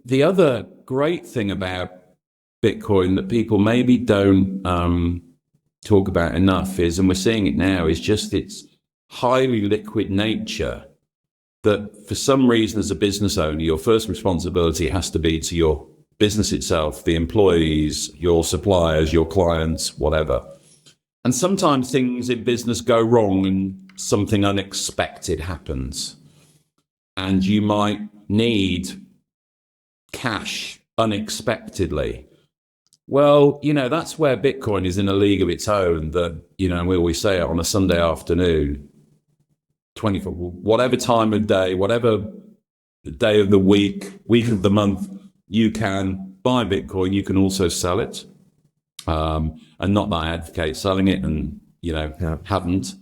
the other great thing about Bitcoin that people maybe don't talk about enough is, and we're seeing it now, is just its highly liquid nature. That for some reason, as a business owner, your first responsibility has to be to your business itself, the employees, your suppliers, your clients, whatever. And sometimes things in business go wrong and something unexpected happens. And you might need cash unexpectedly. Well, that's where Bitcoin is in a league of its own. That, we always say it on a Sunday afternoon, 24, whatever time of day, whatever day of the week of the month, you can buy Bitcoin. You can also sell it. And not that I advocate selling it and, haven't.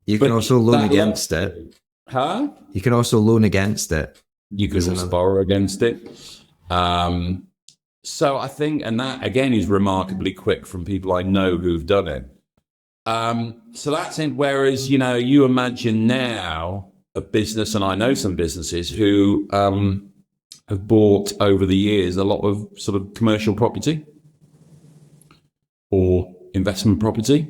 You can also loan against it. Huh? You can also loan against it. You can also borrow against it. So I think, and that again is remarkably quick from people I know who've done it. So that's it. Whereas, you imagine now a business, and I know some businesses who have bought over the years a lot of sort of commercial property or investment property.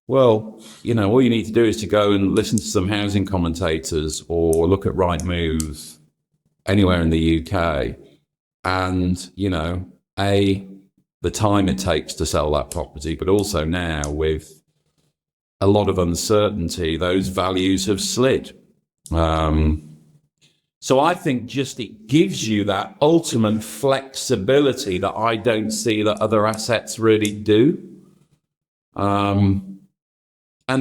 Well, all you need to do is to go and listen to some housing commentators or look at Rightmove anywhere in the UK. And, the time it takes to sell that property, but also now with a lot of uncertainty, those values have slid. So I think just it gives you that ultimate flexibility that I don't see that other assets really do. And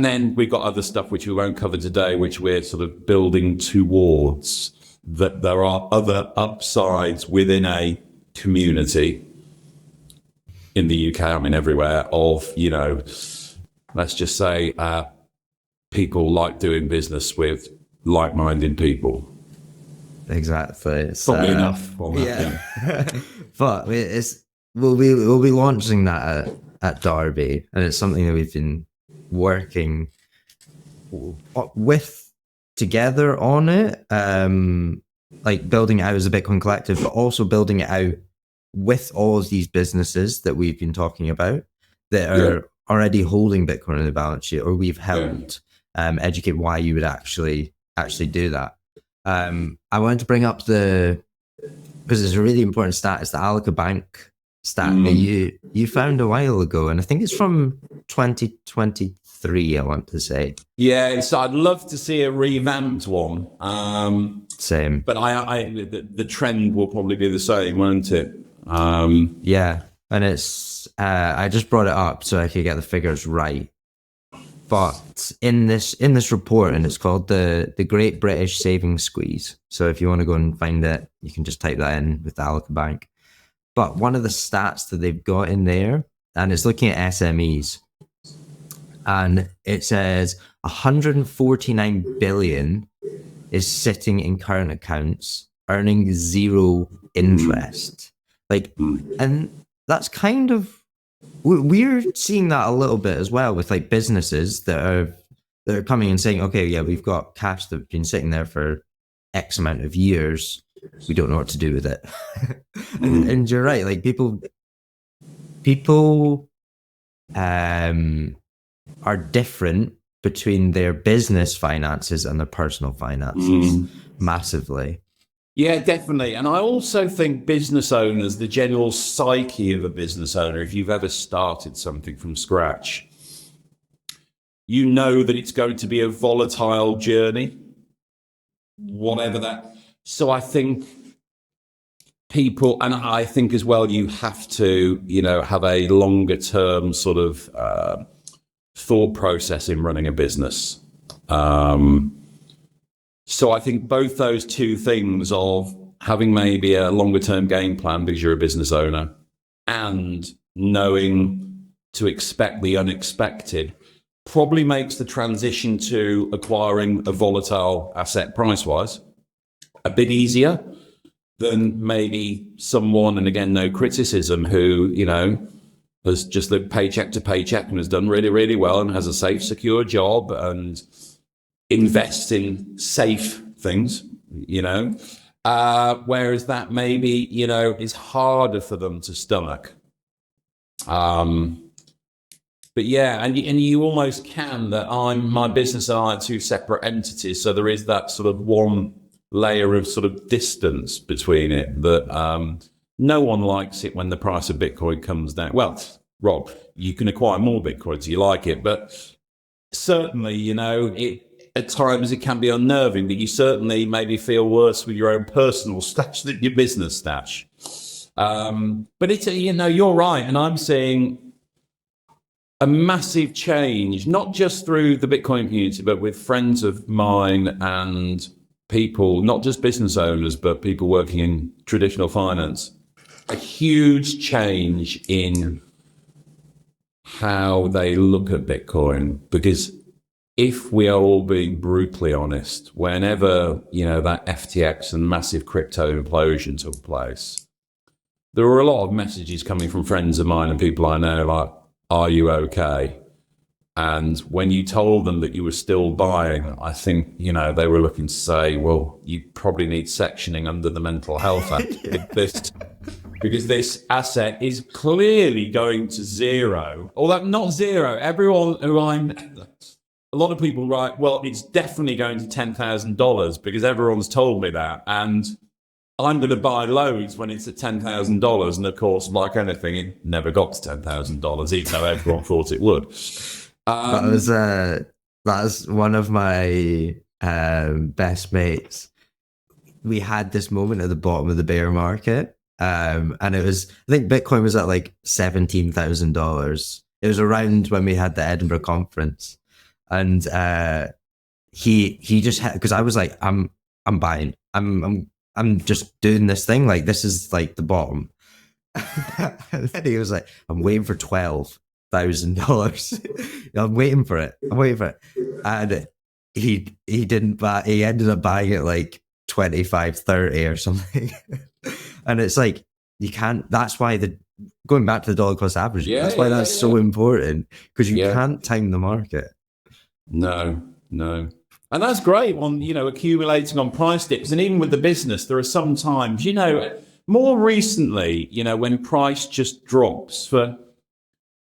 then we've got other stuff which we won't cover today, which we're sort of building towards, that there are other upsides within a community in the UK, I mean everywhere, of, let's just say people like doing business with like-minded people. Exactly. It's probably enough. But we'll be launching that at Derby, and it's something that we've been working with together on it, like building it out as a Bitcoin collective, but also building it out with all of these businesses that we've been talking about that are already holding Bitcoin on the balance sheet, or we've helped educate why you would actually do that. I wanted to bring up because it's a really important stat. It's the Allica Bank stat that you found a while ago, and I think it's from 2023. I want to say. Yeah, so I'd love to see a revamped one. Same, but the trend will probably be the same, won't it? Yeah, and it's I just brought it up so I could get the figures right. But in this report, and it's called the Great British Savings Squeeze. So if you want to go and find it, you can just type that in with the Allica Bank. But one of the stats that they've got in there, and it's looking at SMEs, and it says 149 billion is sitting in current accounts, earning zero interest. And that's kind of, we're seeing that a little bit as well with like businesses that are coming and saying, okay, yeah, we've got cash that's been sitting there for X amount of years. We don't know what to do with it. and you're right. Like people are different between their business finances and their personal finances massively. Yeah, definitely. And I also think business owners, the general psyche of a business owner, if you've ever started something from scratch, you know that it's going to be a volatile journey, whatever that. So I think people, and I think as well, you have to, have a longer term sort of thought process in running a business. So I think both those two things of having maybe a longer term game plan because you're a business owner and knowing to expect the unexpected probably makes the transition to acquiring a volatile asset price-wise a bit easier than maybe someone, and again, no criticism, who, has just lived paycheck to paycheck and has done really, really well and has a safe, secure job and invest in safe things, whereas that maybe, is harder for them to stomach. But yeah, and you almost can that my business and I are two separate entities. So there is that sort of one layer of sort of distance between it that no one likes it when the price of Bitcoin comes down. Well, Rob, you can acquire more Bitcoins, you like it, but certainly, at times it can be unnerving, but you certainly maybe feel worse with your own personal stash than your business stash. But it's, you're right. And I'm seeing a massive change, not just through the Bitcoin community, but with friends of mine and people, not just business owners, but people working in traditional finance. A huge change in how they look at Bitcoin, because if we are all being brutally honest, whenever, that FTX and massive crypto implosion took place, there were a lot of messages coming from friends of mine and people I know like, are you okay? And when you told them that you were still buying, I think, they were looking to say, well, you probably need sectioning under the Mental Health Act. Because this asset is clearly going to zero. Although not zero. Everyone who a lot of people write, well, it's definitely going to $10,000 because everyone's told me that. And I'm going to buy loads when it's at $10,000. And of course, like anything, it never got to $10,000, even though everyone thought it would. That was one of my best mates. We had this moment at the bottom of the bear market. And it was, I think Bitcoin was at like $17,000. It was around when we had the Edinburgh conference. And he just had, because I was like, I'm buying. I'm just doing this thing. Like, this is like the bottom. And then he was like, I'm waiting for $12,000. I'm waiting for it. And he didn't buy, he ended up buying it like 25, 30 or something. And it's like, you can't, that's why going back to the dollar cost average, that's why that's so important, because you can't time the market. No. And that's great on, accumulating on price dips. And even with the business, there are some times, more recently, when price just drops for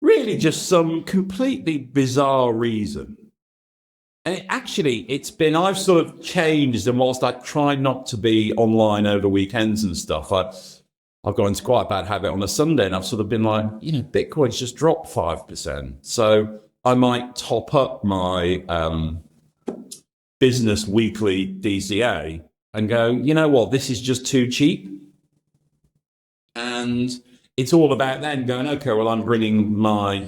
really just some completely bizarre reason. And I've sort of changed, and whilst I try not to be online over weekends and stuff, I've got into quite a bad habit on a Sunday, and I've sort of been like, Bitcoin's just dropped 5%. So I might top up my business weekly DCA and go, you know what, this is just too cheap. And it's all about then going, okay, well, I'm bringing my,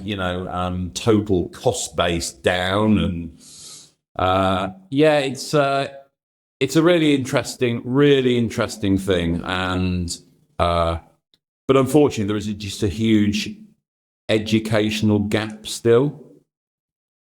total cost base down. And it's a really interesting thing. And, but unfortunately, there is just a huge educational gap still.